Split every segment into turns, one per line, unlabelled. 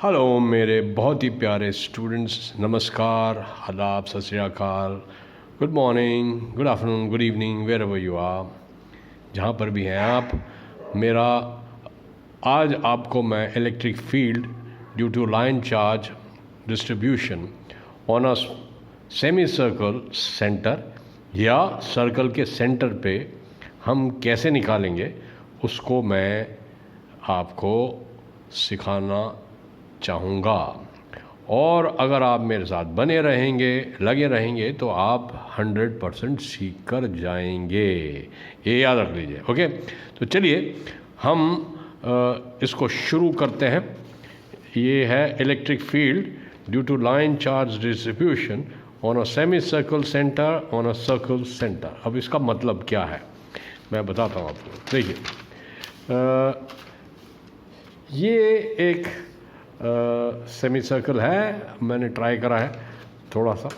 Hello मेरे बहुत ही प्यारे स्टूडेंट्स, नमस्कार, आदाब, Sat Shri Akal, good morning, good afternoon, good evening, wherever you are, जहाँ पर भी हैं आप। मेरा आज आपको मैं electric field due to line charge distribution on a semicircle centre या सर्कल के सेंटर पे हम कैसे निकालेंगे उसको मैं आपको सिखाना चाहूँगा। और अगर आप मेरे साथ बने रहेंगे, लगे रहेंगे, तो आप 100% सीख कर जाएंगे, ये याद रख लीजिए। ओके, तो चलिए हम इसको शुरू करते हैं। ये है electric field due to line charge distribution on a semicircle centre on a circle centre. अब इसका मतलब क्या है मैं बताता हूँ आपको। देखिए, ये एक सेमी सर्कल है, मैंने ट्राई करा है थोड़ा सा,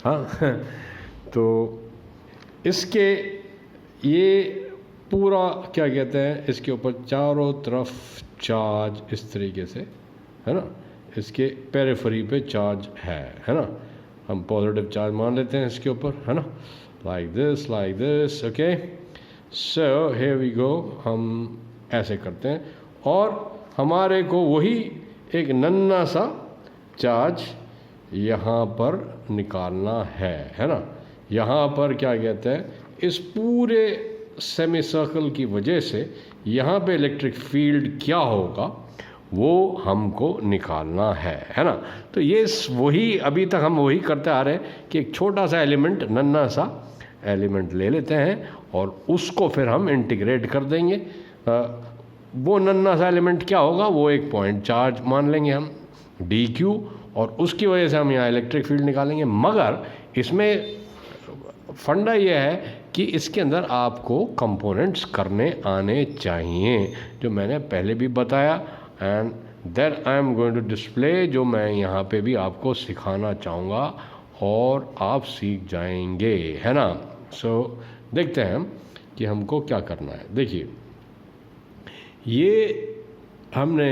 हाँ तो इसके ये पूरा क्या कहते हैं, इसके ऊपर चारों तरफ चार्ज इस तरीके से है ना, इसके पेरिफेरी पे चार्ज है ना। हम पॉजिटिव चार्ज मान लेते हैं इसके ऊपर, है ना, like this. Okay, so here we go, हम ऐसे करते हैं और हमारे को वही एक नन्हा सा चार्ज यहाँ पर निकालना है ना। यहाँ पर क्या कहते हैं, इस पूरे सेमी सर्कल की वजह से यहाँ पे इलेक्ट्रिक फील्ड क्या होगा वो हमको निकालना है ना। तो ये वही अभी तक हम वही करते आ रहे हैं कि एक छोटा सा एलिमेंट, नन्हा सा एलिमेंट ले लेते हैं और उसको फिर हम इंटीग्रेट कर देंगे। वो नन्हा सा एलिमेंट क्या होगा, वो एक पॉइंट चार्ज मान लेंगे हम डी क्यू, और उसकी वजह से हम यहाँ इलेक्ट्रिक फील्ड निकालेंगे। मगर इसमें फंडा ये है कि इसके अंदर आपको कंपोनेंट्स करने आने चाहिए, जो मैंने पहले भी बताया, and then I am going to display, जो मैं यहाँ पे भी आपको सिखाना चाहूँगा और आप सीख जाएंगे, है ना। सो देखते हैं हम कि हमको क्या करना है। देखिए, ये हमने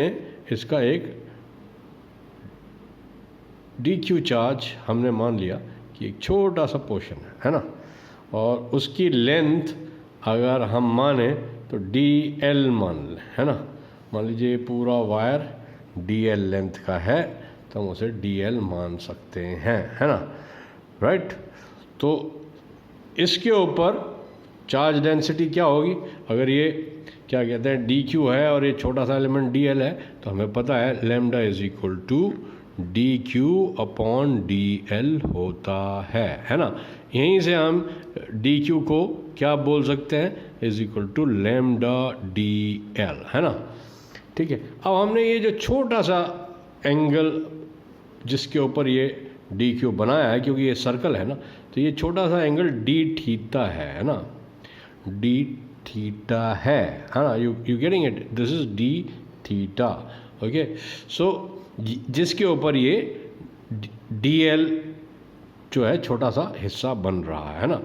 इसका एक डी क्यू चार्ज हमने मान लिया कि एक छोटा सा पोर्शन है ना, और उसकी लेंथ अगर हम माने तो डी एल मान लें, है ना। मान लीजिए पूरा वायर डी एल लेंथ का है तो हम उसे डी एल मान सकते हैं, है ना, राइट। तो इसके ऊपर चार्ज डेंसिटी क्या होगी, अगर ये क्या कहते हैं डी क्यू है और ये छोटा सा एलिमेंट डी एल है, तो हमें पता है lambda is equal to D Q upon D L होता है ना। यहीं से हम डी क्यू को क्या बोल सकते हैं, is equal to lambda D L, है ना। ठीक है, अब हमने ये जो छोटा सा एंगल जिसके ऊपर ये डी क्यू बनाया है, क्योंकि ये सर्कल है ना, तो ये छोटा सा एंगल डी थीटा है ना, डी थीटा है ना। You getting it, this is d theta. Okay, so जिसके ऊपर ये डी एल जो है छोटा सा हिस्सा बन रहा है ना,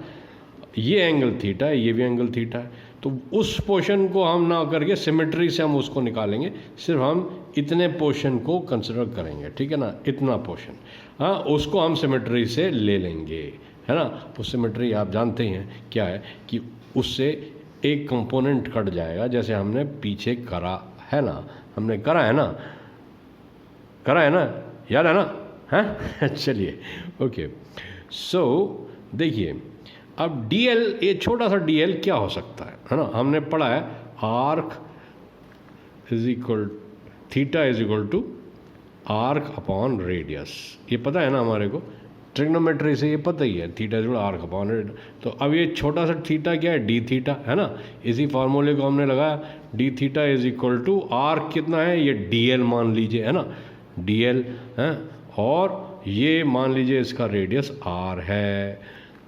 ये एंगल थीटा है, ये भी एंगल थीटा है। तो उस पोर्शन को हम ना करके सिमेट्री से हम उसको निकालेंगे, सिर्फ हम इतने पोर्शन को कंसिडर करेंगे, ठीक है ना, इतना पोर्शन, हाँ, उसको हम सिमेट्री से ले लेंगे, है ना। उस सिमेट्री आप जानते हैं क्या है कि उससे एक कंपोनेंट कट जाएगा, जैसे हमने पीछे करा है ना, हमने करा है ना, याद है ना, है चलिए, ओके। सो देखिए, अब डी एल, ये छोटा सा डी एल क्या हो सकता है ना, हमने पढ़ा है arc is equal, theta is equal to arc upon radius, ये पता है ना हमारे को, ट्रिग्नोमेट्री से ये पता ही है, theta is equal arc upon radius. तो अब ये छोटा सा थीटा क्या है, डी थीटा, है ना। इसी फार्मूले को हमने लगाया, D theta is equal to arc कितना है, ये डी एल मान लीजिए, है ना, डी एल है, और ये मान लीजिए इसका रेडियस आर है,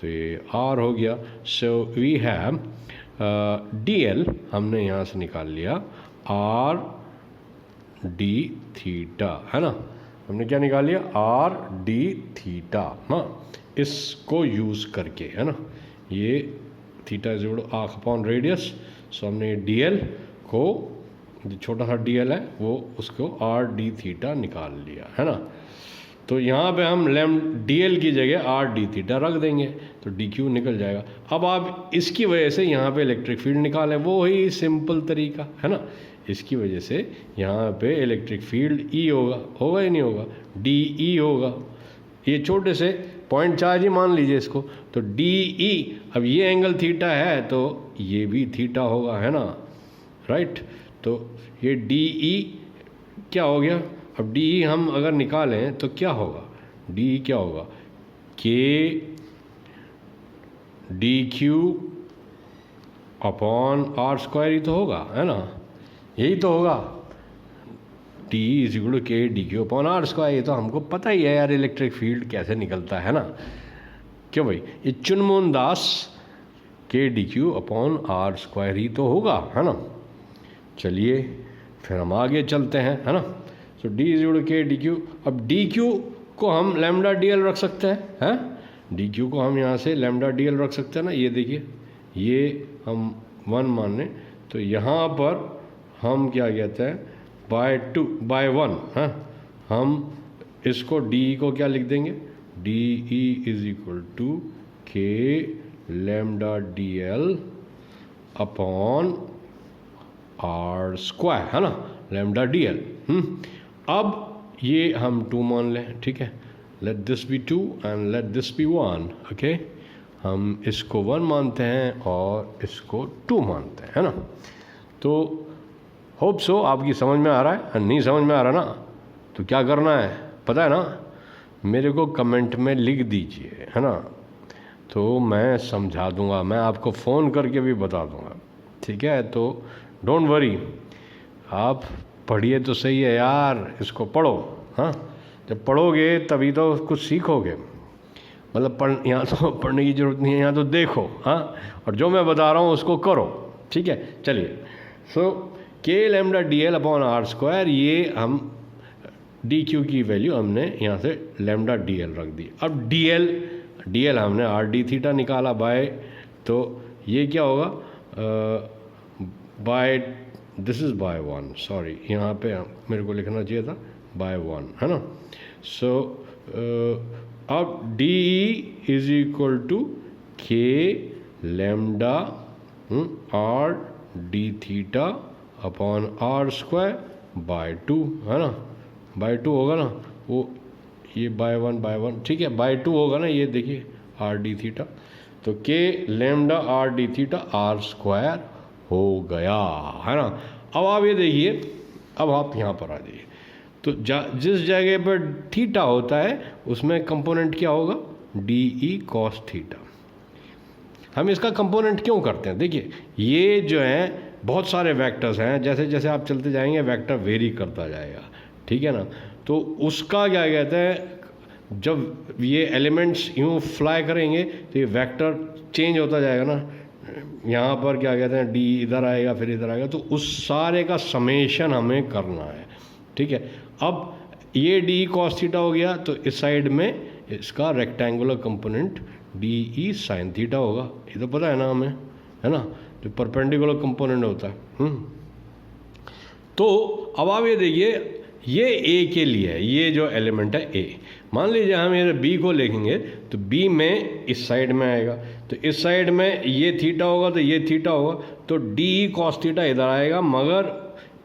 तो ये आर हो गया। So we have D L हमने यहाँ से निकाल लिया आर डी थीटा, है ना, हमने क्या निकाल लिया, आर डी थीटा, हाँ, इसको यूज़ करके, है ना, ये theta is equal to arc upon radius. So हमने डी एल को जो छोटा सा डी एल है वो उसको आर डी थीटा निकाल लिया, है ना। तो यहाँ पे हम डी एल की जगह आर डी थीटा रख देंगे तो डी क्यू निकल जाएगा। अब आप इसकी वजह से यहाँ पे इलेक्ट्रिक फील्ड निकालें, वो ही सिंपल तरीका है ना। इसकी वजह से यहाँ पे इलेक्ट्रिक फील्ड ई होगा ही नहीं होगा, डी ई होगा। ये छोटे से पॉइंट चार्ज ही मान लीजिए इसको, तो डी ई, अब ये एंगल थीटा है तो ये भी थीटा होगा, है ना, राइट। तो ये डी ई क्या हो गया, अब डी ई हम अगर निकालें तो क्या होगा, डी ई क्या होगा, k d Q upon are square ही तो होगा, है ना, यही तो होगा। D is equal to k d Q upon are square, ये तो हमको पता ही है यार इलेक्ट्रिक फील्ड कैसे निकलता है ना। क्यों भाई, ये Chunmun Das k d Q upon are square ही तो होगा, है ना। चलिए फिर हम आगे चलते हैं, है ना। तो D is equal to k d Q, अब डी क्यू को हम लैम्डा डी एल रख सकते हैं, डी क्यू को हम यहाँ से लैम्डा डी एल रख सकते हैं ना। ये देखिए, ये हम 1 मान लें तो यहाँ पर हम क्या कहते हैं बाय 1, हम इसको डी को क्या लिख देंगे, d E is equal to k lambda D L upon are square, है ना, लैम्डा डी एल। अब ये हम 2 मान लें, ठीक है, let this be 2 and let this be 1, okay. हम इसको 1 मानते हैं और इसको 2 मानते हैं, है ना। तो होप सो आपकी समझ में आ रहा है, नहीं समझ में आ रहा ना तो क्या करना है पता है ना, मेरे को कमेंट में लिख दीजिए, है ना, तो मैं समझा दूंगा, मैं आपको फ़ोन करके भी बता दूंगा, ठीक है। तो डोंट वरी, आप पढ़िए तो सही है यार, इसको पढ़ो, हाँ, जब पढ़ोगे तभी तो कुछ सीखोगे। मतलब यहाँ तो पढ़ने की ज़रूरत नहीं है, यहाँ तो देखो, हाँ, और जो मैं बता रहा हूँ उसको करो, ठीक है। चलिए, so K lambda D L upon are square, ये हम डी क्यू की वैल्यू हमने यहाँ से लैम्डा डी एल रख दी। अब डी एल हमने आर डी थीटा निकाला बाय, तो ये क्या होगा, by, this is by 1, sorry यहाँ पे मेरे को लिखना चाहिए था बाय 1, है ना। सो अब d E is equal to k lambda R D theta upon are square by 2, है ना, बाय 2 होगा ना, वो ये बाय 1, ठीक है, बाय 2 होगा ना, ये देखिए आर डी थीटा, तो K lambda R D theta R square हो गया, है ना। अब आप ये देखिए, अब आप यहाँ पर आ जाइए, तो जिस जगह पर थीटा होता है उसमें कंपोनेंट क्या होगा, डी ई कॉस थीटा। हम इसका कंपोनेंट क्यों करते हैं, देखिए ये जो है बहुत सारे वेक्टर्स हैं, जैसे जैसे आप चलते जाएंगे वेक्टर वेरी करता जाएगा, ठीक है ना। तो उसका क्या कहते हैं, जब ये एलिमेंट्स यूँ फ्लाई करेंगे तो ये वेक्टर चेंज होता जाएगा ना, यहाँ पर क्या कहते हैं डी इधर आएगा फिर इधर आएगा, तो उस सारे का समेशन हमें करना है, ठीक है। अब ये डी कॉस थीटा हो गया, तो इस साइड में इसका rectangular component D E sine theta होगा, ये तो पता है ना हमें, है ना, जो परपेंडिकुलर कंपोनेंट होता है। तो अब आप ये देखिए, ये ए के लिए है, ये जो एलिमेंट है ए, मान लीजिए हम ये बी को लिखेंगे तो बी में इस साइड में आएगा, तो इस साइड में ये थीटा होगा तो ये थीटा होगा, तो डी कॉस थीटा इधर आएगा, मगर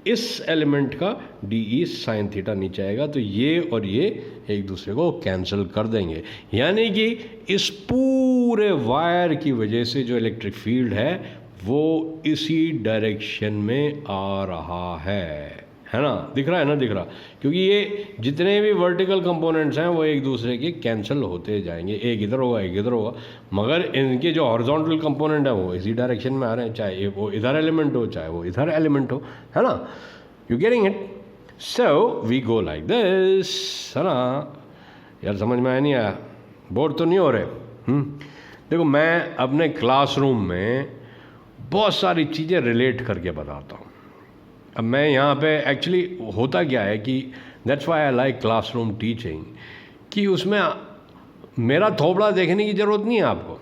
इस एलिमेंट का डी ई साइन थीटा नीचे आएगा, तो ये और ये एक दूसरे को कैंसिल कर देंगे, यानी कि इस पूरे वायर की वजह से जो इलेक्ट्रिक फील्ड है वो इसी डायरेक्शन में आ रहा है ना, दिख रहा है ना, दिख रहा, क्योंकि ये जितने भी वर्टिकल कंपोनेंट्स हैं वो एक दूसरे के कैंसिल होते जाएंगे, एक इधर होगा एक इधर होगा, मगर इनके जो हॉरिजॉन्टल कंपोनेंट है वो इसी डायरेक्शन में आ रहे हैं, चाहे वो इधर एलिमेंट हो चाहे वो इधर एलिमेंट हो, है ना, you getting it. So we go like this, है ना। यार समझ में आया नहीं आया, बोर तो नहीं हो रहे। देखो मैं अपने क्लासरूम में बहुत सारी चीज़ें रिलेट करके बताता हूँ। अब मैं यहाँ पे एक्चुअली होता क्या है कि that's why I like classroom teaching, कि उसमें मेरा थोबड़ा देखने की ज़रूरत नहीं है आपको,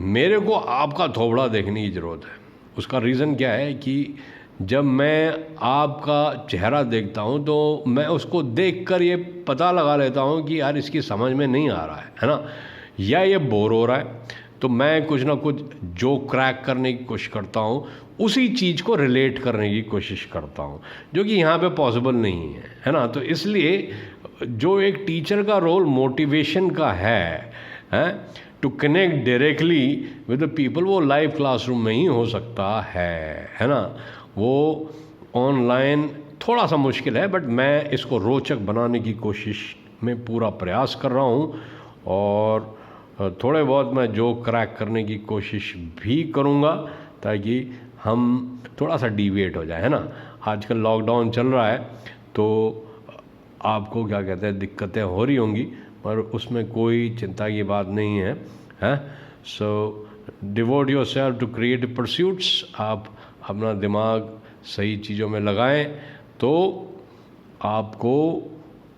मेरे को आपका थोबड़ा देखने की ज़रूरत है। उसका रीज़न क्या है कि जब मैं आपका चेहरा देखता हूँ तो मैं उसको देखकर ये पता लगा लेता हूँ कि यार इसकी समझ में नहीं आ रहा है ना, या ये बोर हो रहा है, तो मैं कुछ ना कुछ जो क्रैक करने की कोशिश करता हूँ, उसी चीज़ को रिलेट करने की कोशिश करता हूँ, जो कि यहाँ पे पॉसिबल नहीं है ना। तो इसलिए जो एक टीचर का रोल मोटिवेशन का है to connect directly with the people, वो लाइव क्लासरूम में ही हो सकता है ना। वो ऑनलाइन थोड़ा सा मुश्किल है, बट मैं इसको रोचक बनाने की कोशिश में पूरा प्रयास कर रहा हूँ, और थोड़े बहुत मैं जो क्रैक करने की कोशिश भी करूँगा ताकि हम थोड़ा सा डिविएट हो जाए, है ना। आजकल लॉकडाउन चल रहा है तो आपको क्या कहते हैं दिक्कतें हो रही होंगी, पर उसमें कोई चिंता की बात नहीं है। So devote yourself to creative pursuits. आप अपना दिमाग सही चीज़ों में लगाएं तो आपको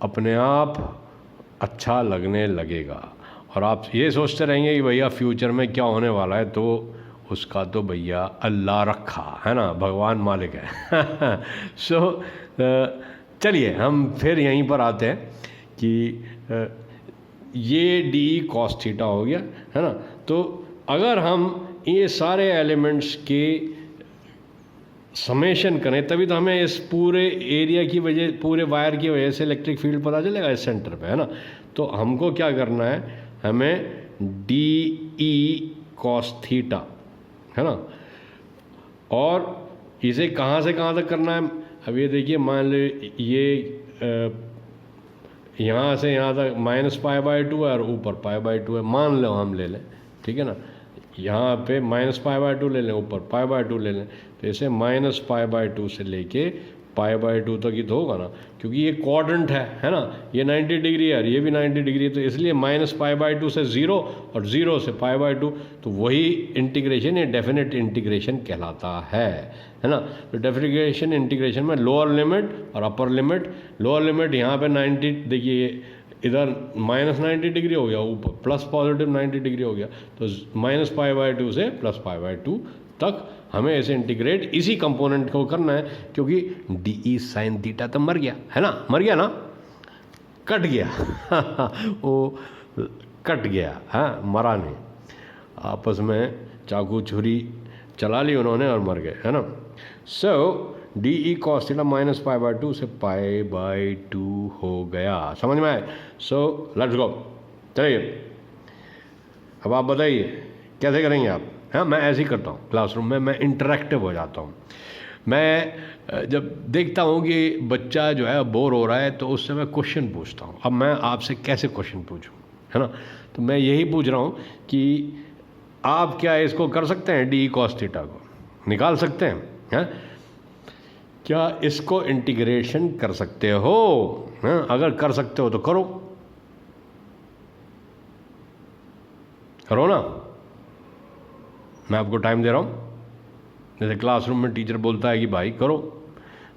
अपने आप अच्छा लगने लगेगा, और आप ये सोचते रहेंगे कि भैया फ्यूचर में क्या होने वाला है, तो उसका तो भैया अल्लाह रखा है ना, भगवान मालिक है। सो चलिए हम फिर यहीं पर आते हैं कि ये डी कॉस थीटा हो गया, है ना। तो अगर हम ये सारे एलिमेंट्स के समेशन करें तभी तो हमें इस पूरे एरिया की वजह, पूरे वायर की वजह से इलेक्ट्रिक फील्ड पता चलेगा इस सेंटर पे, है ना। तो हमको क्या करना है, हमें डी ई कॉस थीटा, है ना, और इसे कहाँ से कहाँ तक करना है। अब ये देखिए, मान लीजिए ये यहाँ से यहाँ तक -π/2 है और ऊपर π/2 है, मान लो हम ले लें, ठीक है ना। यहाँ पे -π/2 ले लें, ऊपर π/2 ले लें, तो इसे -π/2 से लेके π/2 तक ही तो होगा ना, क्योंकि ये क्वाड्रेंट है ना। ये 90 डिग्री है और ये भी 90 डिग्री है, तो इसलिए -π/2 से 0 और 0 से π/2, तो वही इंटीग्रेशन, ये डेफिनेट इंटीग्रेशन कहलाता है ना। तो डेफिनेशन इंटीग्रेशन में लोअर लिमिट और अपर लिमिट, लोअर लिमिट यहाँ पे 90, देखिए इधर -90 डिग्री हो गया, ऊपर प्लस पॉजिटिव 90 डिग्री हो गया, तो -π/2 से +π/2 तक हमें ऐसे इंटीग्रेट इसी कंपोनेंट को करना है, क्योंकि डी ई साइन थीटा तो मर गया है ना, मर गया ना, कट गया। वो कट गया, हाँ मरा नहीं, आपस में चाकू छुरी चला ली उन्होंने और मर गए, है ना। सो डी ई कॉस थीटा -π/2 से π/2 हो गया, समझ में आए। सो लेट्स गो, चलिए अब आप बताइए कैसे करेंगे आप। हाँ, मैं ऐसे ही करता हूँ क्लासरूम में, मैं इंटरेक्टिव हो जाता हूँ। मैं जब देखता हूँ कि बच्चा जो है बोर हो रहा है तो उससे मैं क्वेश्चन पूछता हूँ। अब मैं आपसे कैसे क्वेश्चन पूछूँ, है ना, तो मैं यही पूछ रहा हूँ कि आप क्या इसको कर सकते हैं, डी कॉस थीटा को निकाल सकते हैं, क्या इसको इंटीग्रेशन कर सकते हो, हैं? अगर कर सकते हो तो करो, करो ना, मैं आपको टाइम दे रहा हूँ। जैसे क्लासरूम में टीचर बोलता है कि भाई करो,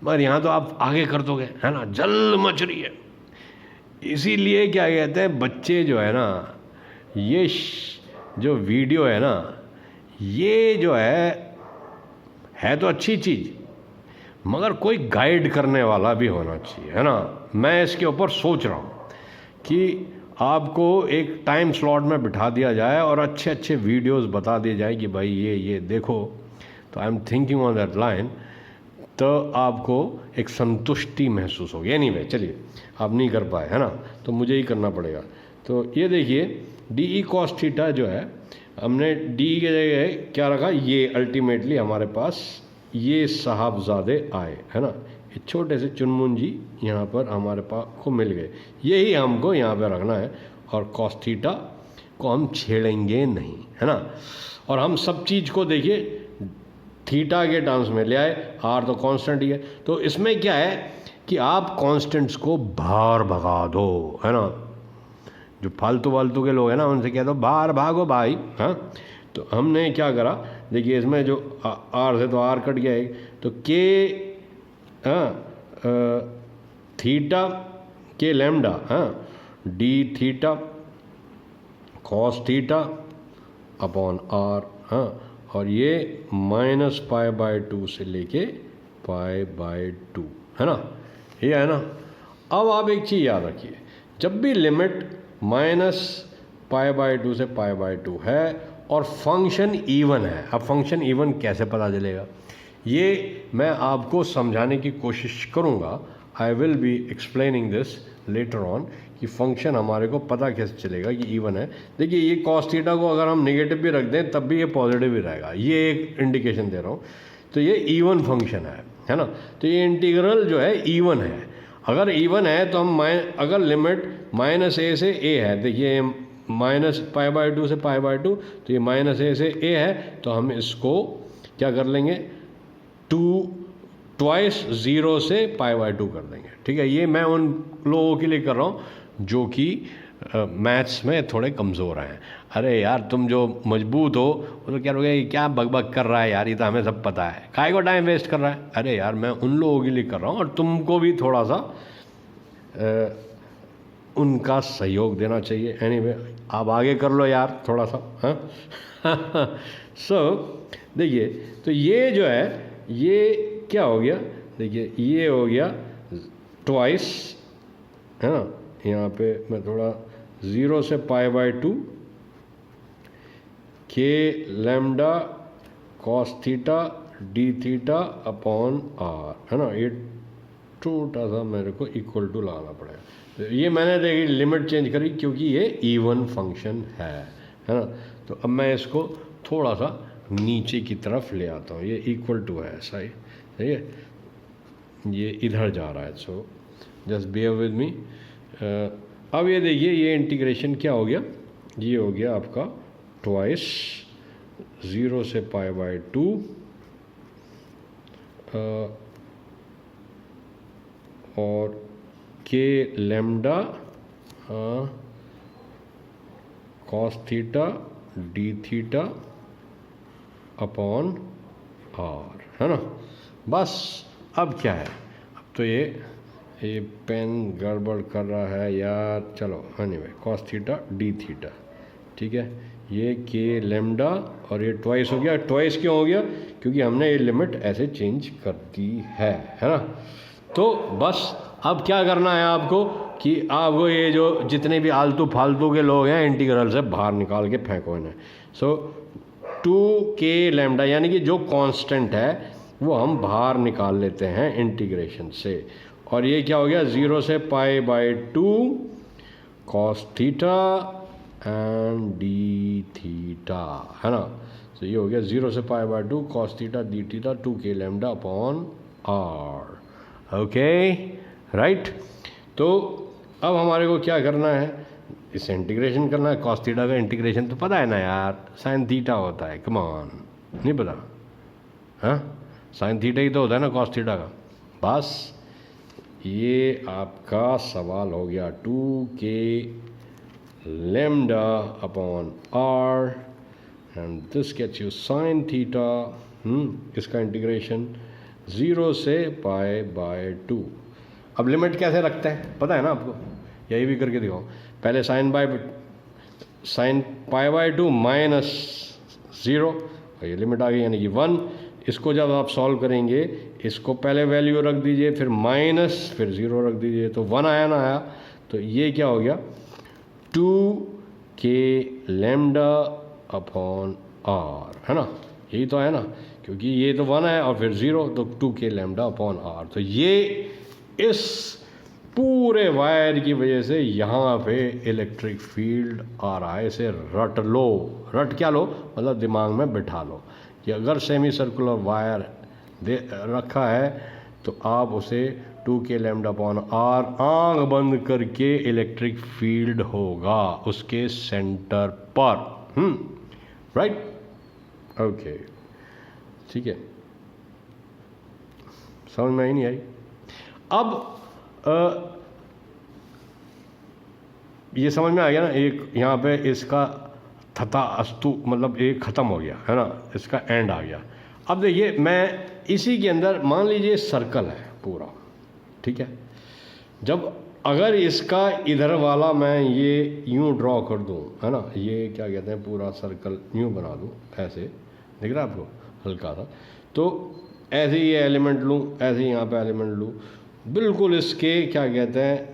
मगर यहाँ तो आप आगे कर दोगे, है ना, जल मच रही है। इसीलिए क्या कहते हैं बच्चे जो है ना, ये जो वीडियो है ना, ये जो है तो अच्छी चीज़, मगर कोई गाइड करने वाला भी होना चाहिए, है ना। मैं इसके ऊपर सोच रहा हूँ कि आपको एक टाइम स्लॉट में बिठा दिया जाए और अच्छे अच्छे वीडियोस बता दिए जाए कि भाई ये देखो, तो I am thinking on that line, तो आपको एक संतुष्टि महसूस होगी। एनीवे, चलिए आप नहीं कर पाए, है ना, तो मुझे ही करना पड़ेगा। तो ये देखिए डी ई कॉस थीटा जो है, हमने डी की जगह क्या रखा, ये अल्टीमेटली हमारे पास ये साहबजादे आए, है ना, ये छोटे से चुनमुंजी यहाँ पर हमारे पास को मिल गए, यही हमको यहाँ पे रखना है, और कॉस थीटा को हम छेड़ेंगे नहीं, है ना। और हम सब चीज़ को देखिए थीटा के टर्म्स में ले आए, आर तो कांस्टेंट ही है, तो इसमें क्या है कि आप कांस्टेंट्स को बाहर भगा दो, है ना। जो फालतू के लोग हैं ना, उनसे कह दो बाहर भागो भाई, हाँ। तो हमने क्या करा, देखिए इसमें जो आर से तो आर कट गया है, तो के थीटा के लैम्डा, हाँ, D theta cos theta upon R, हाँ, और ये -π/2 से लेके पाई बाय 2, है ना, ये है ना। अब आप एक चीज़ याद रखिए, जब भी लिमिट माइनस पाई बाय 2 से पाई बाय 2 है और फंक्शन इवन है, अब फंक्शन इवन कैसे पता चलेगा, ये मैं आपको समझाने की कोशिश करूँगा। I will be explaining this later on कि फंक्शन हमारे को पता कैसे चलेगा कि इवन है। देखिए ये कॉस थीटा को अगर हम नेगेटिव भी रख दें तब भी ये पॉजिटिव ही रहेगा, ये एक इंडिकेशन दे रहा हूँ। तो ये इवन फंक्शन है ना। तो ये इंटीग्रल जो है इवन है। अगर इवन है तो हम अगर लिमिट माइनस ए से ए है, देखिए माइनस पाई बाय 2 से पाई बाय 2, तो ये माइनस ए से ए है, तो हम इसको क्या कर लेंगे, ट्वाइस 0 से पाई बाय 2 कर देंगे। ठीक है, ये मैं उन लोगों के लिए कर रहा हूँ जो कि मैथ्स में थोड़े कमज़ोर हैं। अरे यार तुम जो मजबूत हो वो तो क्या रहोगे, क्या बकबक कर रहा है यार, ये तो हमें सब पता है, काहे को टाइम वेस्ट कर रहा है। अरे यार मैं उन लोगों के लिए कर रहा हूँ और तुमको भी थोड़ा सा उनका सहयोग देना चाहिए। एनीवे आप आगे कर लो यार थोड़ा सा, हाँ। सो देखिए, तो ये जो है ये क्या हो गया, देखिए ये हो गया ट्वाइस, है ना। यहाँ पे मैं थोड़ा 0 से pi by 2 K lambda cos theta D theta upon R, है ना। ये छोटा सा मेरे को इक्वल टू लगाना पड़ेगा। तो ये मैंने देखिए लिमिट चेंज करी क्योंकि ये इवन फंक्शन है ना। तो अब मैं इसको थोड़ा सा नीचे की तरफ ले आता हूँ, ये इक्वल टू है ऐसा ही, ठीक है, ये इधर जा रहा है। So just bear with me. अब ये देखिए ये इंटीग्रेशन क्या हो गया, ये हो गया आपका ट्वाइस 0 से पाई बाय 2 और K lambda cos theta D theta upon R, है ना। बस अब क्या है, अब तो ये पेन गड़बड़ कर रहा है यार। चलो anyway cos theta D theta, ठीक है, ये के लैम्डा और ये ट्वाइस हो गया। ट्वाइस क्यों हो गया, क्योंकि हमने ये लिमिट ऐसे चेंज कर दी है ना। तो बस अब क्या करना है आपको कि आपको ये जो जितने भी आलतू फालतू के लोग हैं इंटीग्रल से बाहर निकाल के फेंको इन्हें। सो 2k लैम्डा यानी कि जो कांस्टेंट है वो हम बाहर निकाल लेते हैं इंटीग्रेशन से। और ये क्या हो गया, 0 से pi by 2 cos theta and D theta, है ना। तो ये हो गया 0 से pi by 2 cos theta D theta 2k lambda upon R. Okay right. तो अब हमारे को क्या करना है, इसे इंटीग्रेशन करना है। कॉस थीटा का इंटीग्रेशन तो पता है ना यार, साइन थीटा होता है, कम ऑन, नहीं पता, हाँ साइन थीटा ही तो होता है ना कॉस थीटा का। बस ये आपका सवाल हो गया 2k lambda upon r and this gets you sin theta। इसका इंटीग्रेशन 0 से पाई बाय 2। अब लिमिट कैसे रखते हैं पता है ना आपको, यही भी करके दिखाओ। पहले साइन पाई बाय 2 माइनस 0, और ये लिमिट आ गई यानी कि 1। इसको जब आप सॉल्व करेंगे इसको पहले वैल्यू रख दीजिए, फिर माइनस, फिर 0 रख दीजिए, तो 1 आया ना आया। तो ये क्या हो गया 2k लैम्डा अपॉन आर, है ना, यही तो है ना, क्योंकि ये तो 1 है और फिर 0, तो 2k लैम्डा अपॉन आर। तो ये इस पूरे वायर की वजह से यहाँ पे इलेक्ट्रिक फील्ड आ रहा है। इसे रट लो, रट क्या लो मतलब दिमाग में बिठा लो कि अगर सेमी सर्कुलर वायर रखा है तो आप उसे 2k लैम्डा अपॉन आर आंख बंद करके इलेक्ट्रिक फील्ड होगा उसके सेंटर पर। राइट, ओके, ठीक है, समझ में ही नहीं आई। अब ये समझ में आ गया ना, एक यहाँ पे इसका तथा अस्तु मतलब एक ख़त्म हो गया, है ना, इसका एंड आ गया। अब देखिए मैं इसी के अंदर मान लीजिए सर्कल है पूरा, ठीक है, जब अगर इसका इधर वाला मैं ये यूँ ड्रॉ कर दूँ, है ना, ये क्या कहते हैं पूरा सर्कल यूँ बना दूँ, ऐसे दिख रहा है आपको हल्का सा, तो ऐसे ही ये एलिमेंट लूँ, ऐसे ही यहाँ पे एलिमेंट लूँ, बिल्कुल इसके क्या कहते हैं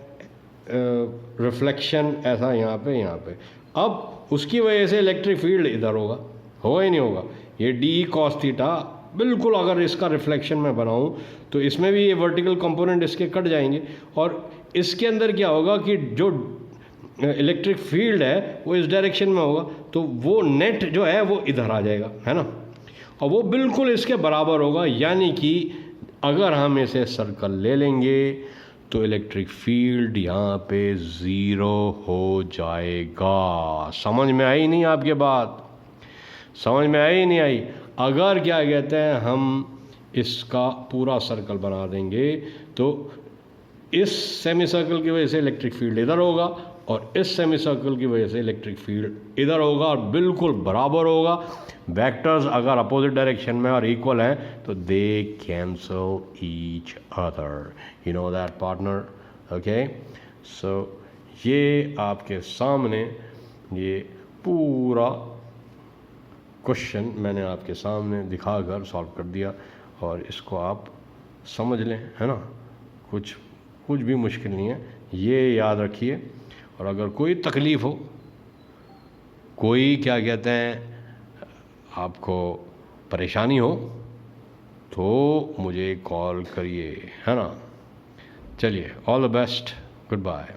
रिफ्लेक्शन ऐसा यहाँ पे। अब उसकी वजह से इलेक्ट्रिक फील्ड इधर होगा ही नहीं होगा। ये डी कॉस थीटा बिल्कुल अगर इसका रिफ्लेक्शन मैं बनाऊँ तो इसमें भी ये वर्टिकल कंपोनेंट इसके कट जाएंगे, और इसके अंदर क्या होगा कि जो इलेक्ट्रिक फील्ड है वो इस डायरेक्शन में होगा, तो वो नेट जो है वो इधर आ जाएगा, है ना, और वो बिल्कुल इसके बराबर होगा। यानी कि अगर हम इसे सर्कल ले लेंगे तो इलेक्ट्रिक फील्ड यहाँ पे ज़ीरो हो जाएगा। समझ में आई नहीं आपके बात? समझ में आई नहीं आई? अगर क्या कहते हैं हम इसका पूरा सर्कल बना देंगे तो इस सेमी सर्कल की वजह से इलेक्ट्रिक फील्ड इधर होगा और इस सेमी सर्कल की वजह से इलेक्ट्रिक फील्ड इधर होगा और बिल्कुल बराबर होगा। वेक्टर्स अगर अपोजिट डायरेक्शन में और इक्वल हैं तो they cancel each other, you know that partner, okay. So ये आपके सामने ये पूरा क्वेश्चन मैंने आपके सामने दिखाकर सॉल्व कर दिया, और इसको आप समझ लें, है ना, कुछ भी मुश्किल नहीं है, ये याद रखिए। और अगर कोई तकलीफ़ हो, कोई क्या कहते हैं आपको परेशानी हो तो मुझे कॉल करिए, है ना। चलिए, all the best, good bye.